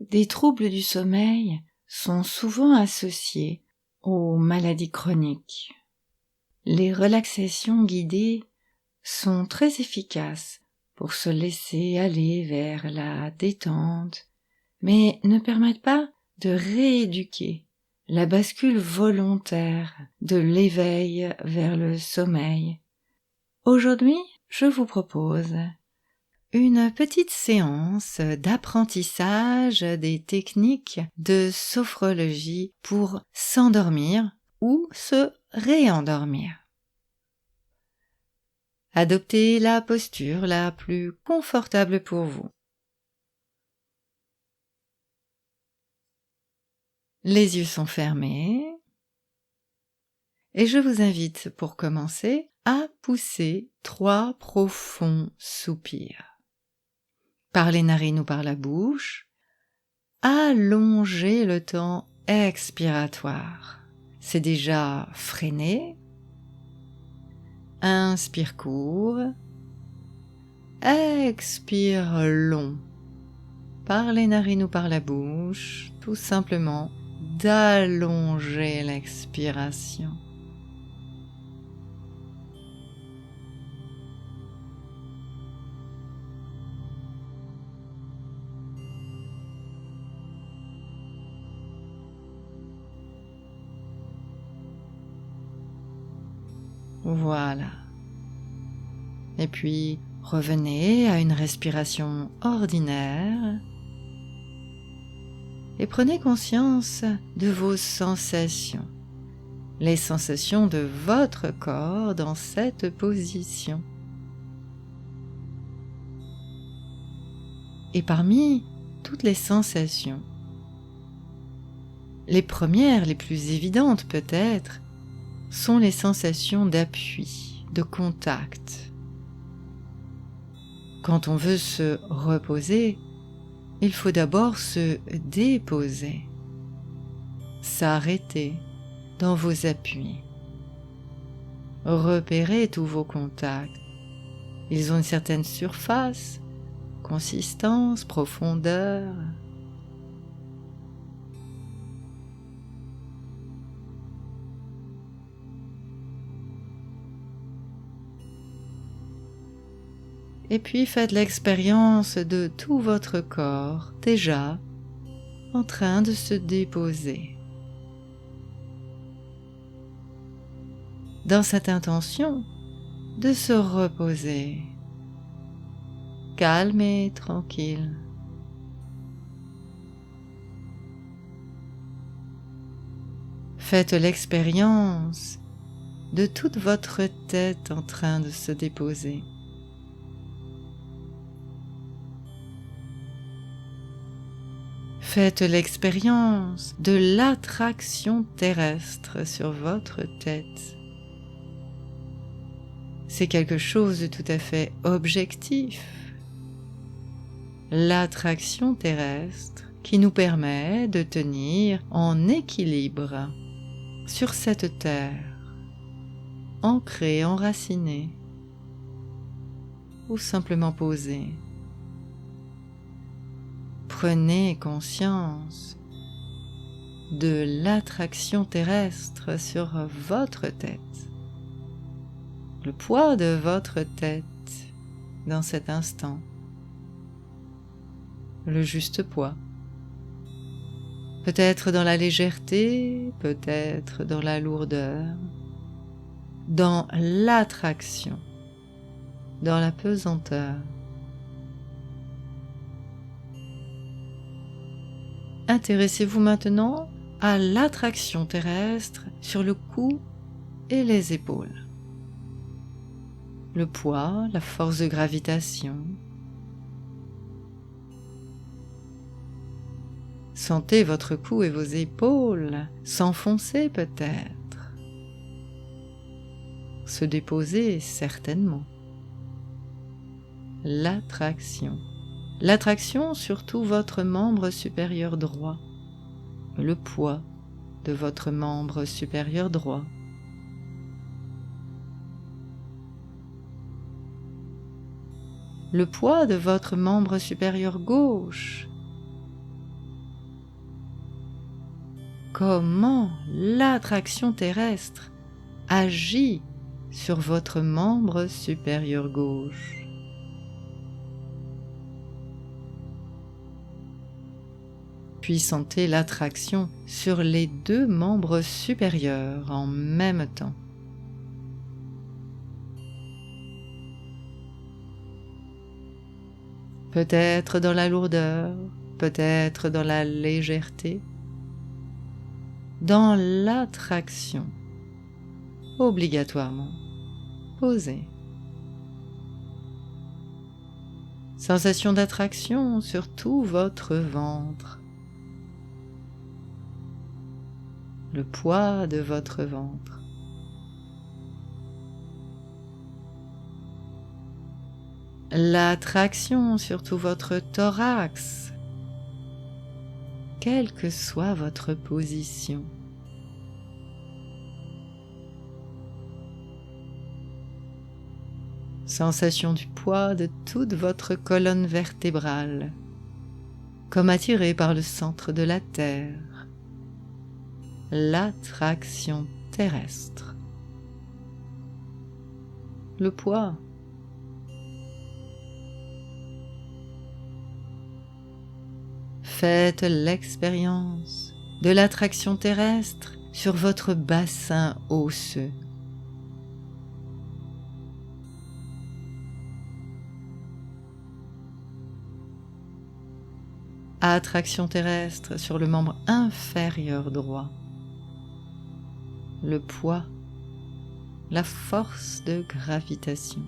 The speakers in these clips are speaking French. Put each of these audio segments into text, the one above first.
Des troubles du sommeil sont souvent associés aux maladies chroniques. Les relaxations guidées sont très efficaces pour se laisser aller vers la détente, mais ne permettent pas de rééduquer la bascule volontaire de l'éveil vers le sommeil. Aujourd'hui, je vous propose une petite séance d'apprentissage des techniques de sophrologie pour s'endormir ou se réendormir. Adoptez la posture la plus confortable pour vous. Les yeux sont fermés et je vous invite pour commencer à pousser 3 profonds soupirs. Par les narines ou par la bouche, allongez le temps expiratoire. C'est déjà freiné. Inspire court, expire long. Par les narines ou par la bouche, tout simplement d'allonger l'expiration. Voilà. Et puis, revenez à une respiration ordinaire et prenez conscience de vos sensations, les sensations de votre corps dans cette position. Et parmi toutes les sensations, les premières, les plus évidentes peut-être, sont les sensations d'appui, de contact. Quand on veut se reposer, il faut d'abord se déposer, s'arrêter dans vos appuis. Repérez tous vos contacts. Ils ont une certaine surface, consistance, profondeur. Et puis faites l'expérience de tout votre corps déjà en train de se déposer. Dans cette intention de se reposer, calme et tranquille. Faites l'expérience de toute votre tête en train de se déposer. Faites l'expérience de l'attraction terrestre sur votre tête. C'est quelque chose de tout à fait objectif. L'attraction terrestre qui nous permet de tenir en équilibre sur cette terre, ancrée, enracinée ou simplement posée. Prenez conscience de l'attraction terrestre sur votre tête, le poids de votre tête dans cet instant, le juste poids, peut-être dans la légèreté, peut-être dans la lourdeur, dans l'attraction, dans la pesanteur. Intéressez-vous maintenant à l'attraction terrestre sur le cou et les épaules. Le poids, la force de gravitation. Sentez votre cou et vos épaules s'enfoncer peut-être, se déposer certainement. L'attraction. L'attraction sur tout votre membre supérieur droit, le poids de votre membre supérieur droit. Le poids de votre membre supérieur gauche, comment l'attraction terrestre agit sur votre membre supérieur gauche. Puis sentez l'attraction sur les deux membres supérieurs en même temps. Peut-être dans la lourdeur, peut-être dans la légèreté, dans l'attraction, obligatoirement posée. Sensation d'attraction sur tout votre ventre, le poids de votre ventre. L'attraction sur tout votre thorax, quelle que soit votre position. Sensation du poids de toute votre colonne vertébrale, comme attirée par le centre de la Terre. L'attraction terrestre. Le poids. Faites l'expérience de l'attraction terrestre sur votre bassin osseux. Attraction terrestre sur le membre inférieur droit. Le poids, la force de gravitation.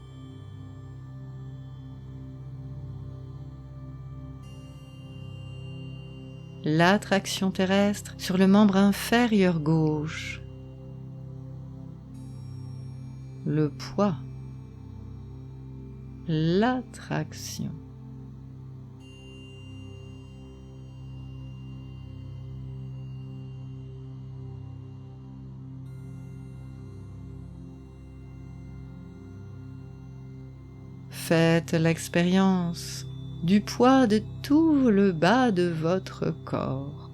L'attraction terrestre sur le membre inférieur gauche. Le poids, l'attraction. Faites l'expérience du poids de tout le bas de votre corps.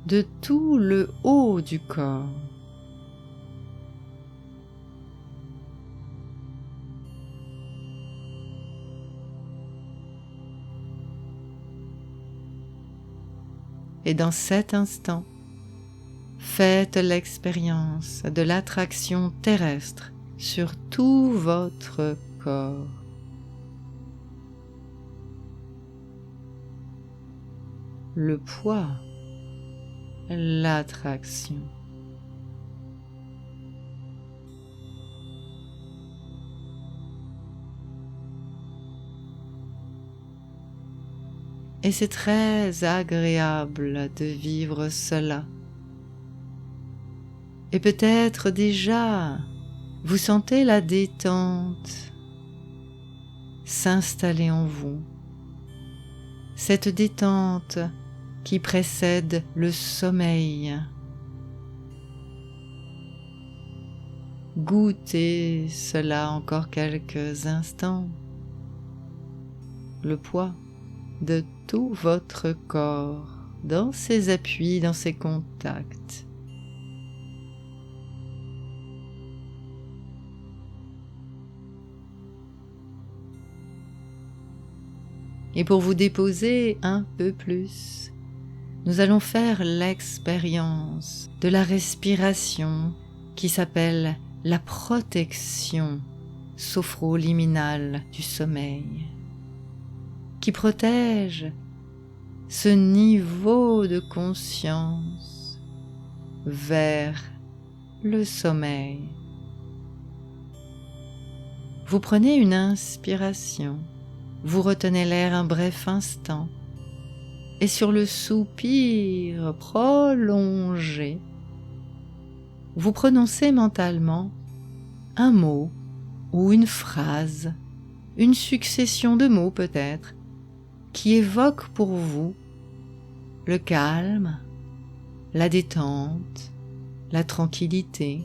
De tout le haut du corps. Et dans cet instant, faites l'expérience de l'attraction terrestre sur tout votre corps. Le poids, l'attraction. Et c'est très agréable de vivre cela. Et peut-être déjà, vous sentez la détente s'installer en vous. Cette détente qui précède le sommeil. Goûtez cela encore quelques instants. Le poids de tout votre corps, dans ses appuis, dans ses contacts. Et pour vous déposer un peu plus, nous allons faire l'expérience de la respiration qui s'appelle la protection sophroliminale du sommeil, qui protège ce niveau de conscience vers le sommeil. Vous prenez une inspiration, vous retenez l'air un bref instant, et sur le soupir prolongé, vous prononcez mentalement un mot ou une phrase, une succession de mots peut-être, qui évoque pour vous le calme, la détente, la tranquillité.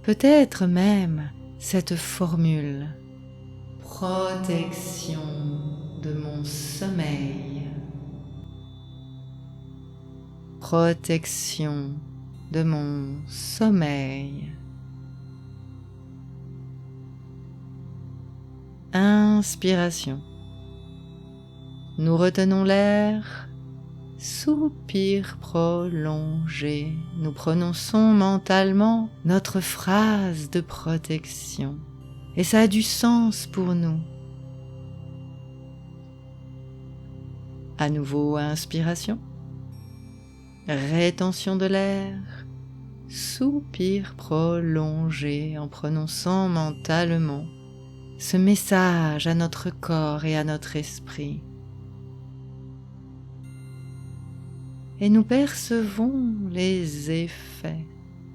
Peut-être même cette formule: protection de mon sommeil, protection de mon sommeil. Inspiration. Nous retenons l'air, soupir prolongé. Nous prononçons mentalement notre phrase de protection. Et ça a du sens pour nous. À nouveau, inspiration. Rétention de l'air, soupir prolongé en prononçant mentalement ce message à notre corps et à notre esprit. Et nous percevons les effets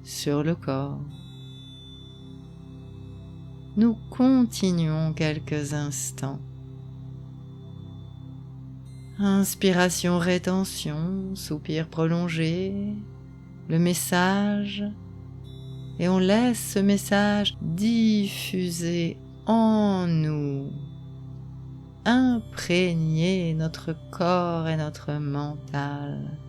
sur le corps. Nous continuons quelques instants. Inspiration, rétention, soupir prolongé, le message, et on laisse ce message diffuser en nous, imprégner notre corps et notre mental.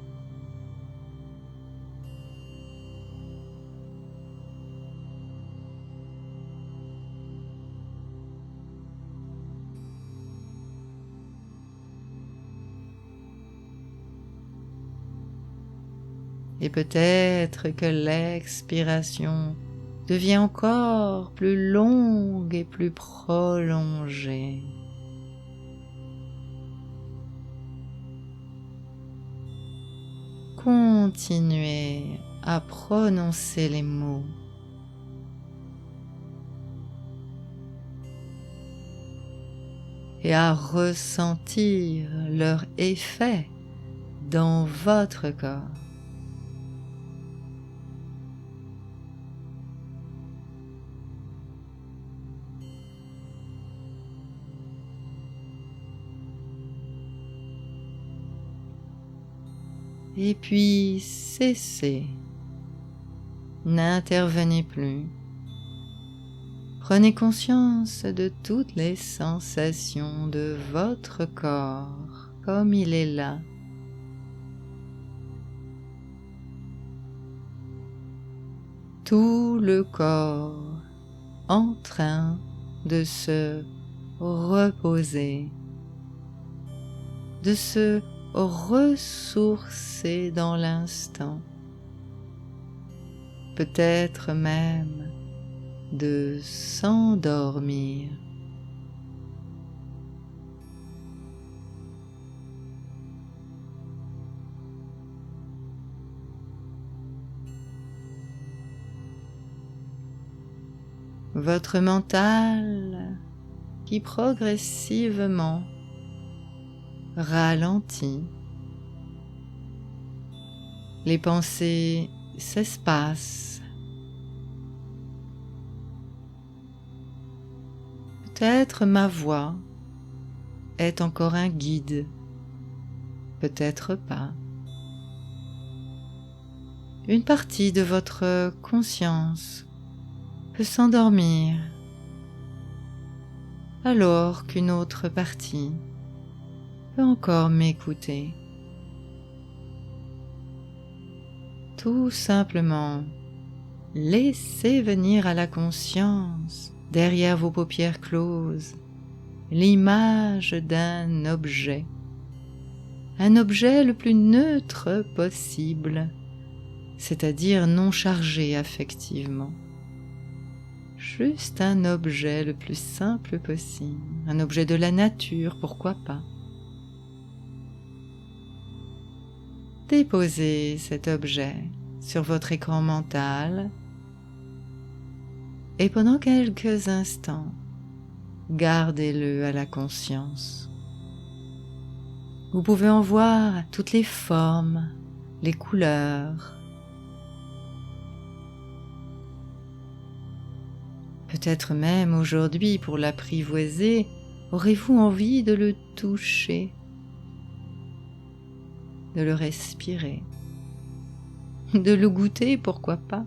Et peut-être que l'expiration devient encore plus longue et plus prolongée. Continuez à prononcer les mots. Et à ressentir leur effet dans votre corps. Et puis cessez, n'intervenez plus. Prenez conscience de toutes les sensations de votre corps comme il est là. Tout le corps en train de se reposer, de se ressourcer dans l'instant, peut-être même de s'endormir. Votre mental qui progressivement ralentit. Les pensées s'espacent. Peut-être ma voix est encore un guide, peut-être pas. Une partie de votre conscience peut s'endormir, alors qu'une autre partie peut encore m'écouter. Tout simplement, laissez venir à la conscience, derrière vos paupières closes, l'image d'un objet. Un objet le plus neutre possible, c'est-à-dire non chargé affectivement. Juste un objet le plus simple possible, un objet de la nature, pourquoi pas. Déposez cet objet sur votre écran mental et pendant quelques instants, gardez-le à la conscience. Vous pouvez en voir toutes les formes, les couleurs. Peut-être même aujourd'hui, pour l'apprivoiser, aurez-vous envie de le toucher, de le respirer. de le goûter, pourquoi pas.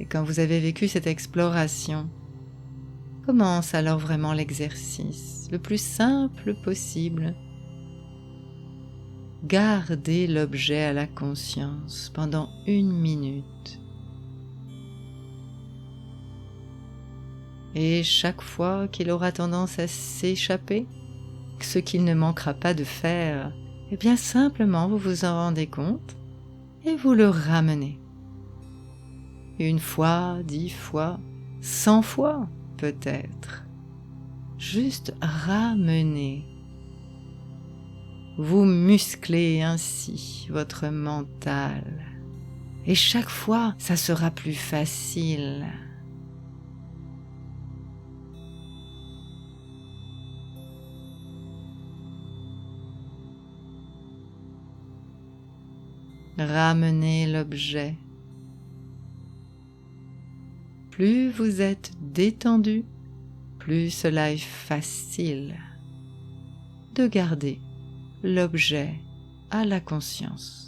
Et quand vous avez vécu cette exploration, commence alors vraiment l'exercice, le plus simple possible. Gardez l'objet à la conscience pendant 1 minute. Et chaque fois qu'il aura tendance à s'échapper, ce qu'il ne manquera pas de faire, eh bien simplement vous vous en rendez compte et vous le ramenez. 1 fois, 10 fois, 100 fois peut-être. Juste ramenez. Vous musclez ainsi votre mental. Et chaque fois, ça sera plus facile. Ramenez l'objet. Plus vous êtes détendu, plus cela est facile de garder l'objet à la conscience.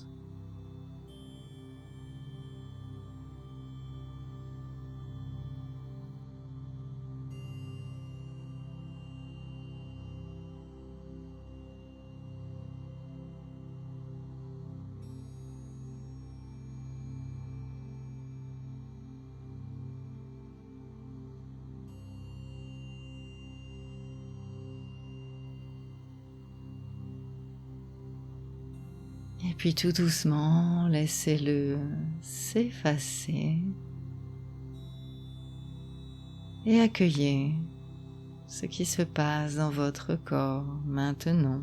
Et puis tout doucement, laissez-le s'effacer et accueillez ce qui se passe dans votre corps maintenant.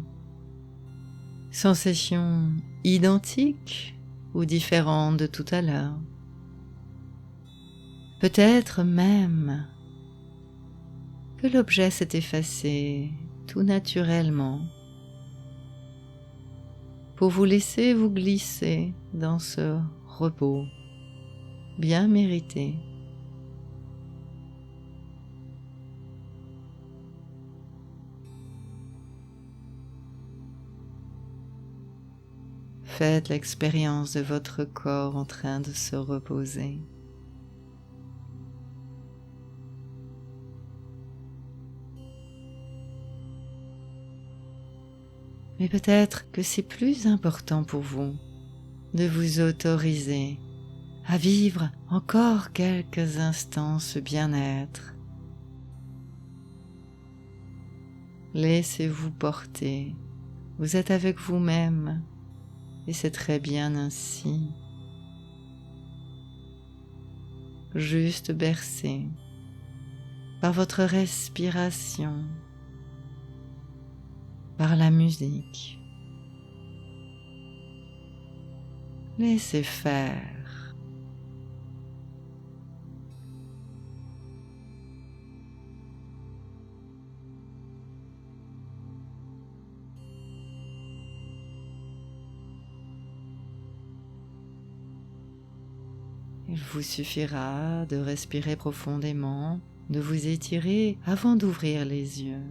Sensations identiques ou différentes de tout à l'heure. Peut-être même que l'objet s'est effacé tout naturellement pour vous laisser vous glisser dans ce repos bien mérité. Faites l'expérience de votre corps en train de se reposer. Mais peut-être que c'est plus important pour vous de vous autoriser à vivre encore quelques instants ce bien-être. Laissez-vous porter. Vous êtes avec vous-même et c'est très bien ainsi. Juste bercé par votre respiration, par la musique. Laissez faire. Il vous suffira de respirer profondément, de vous étirer avant d'ouvrir les yeux.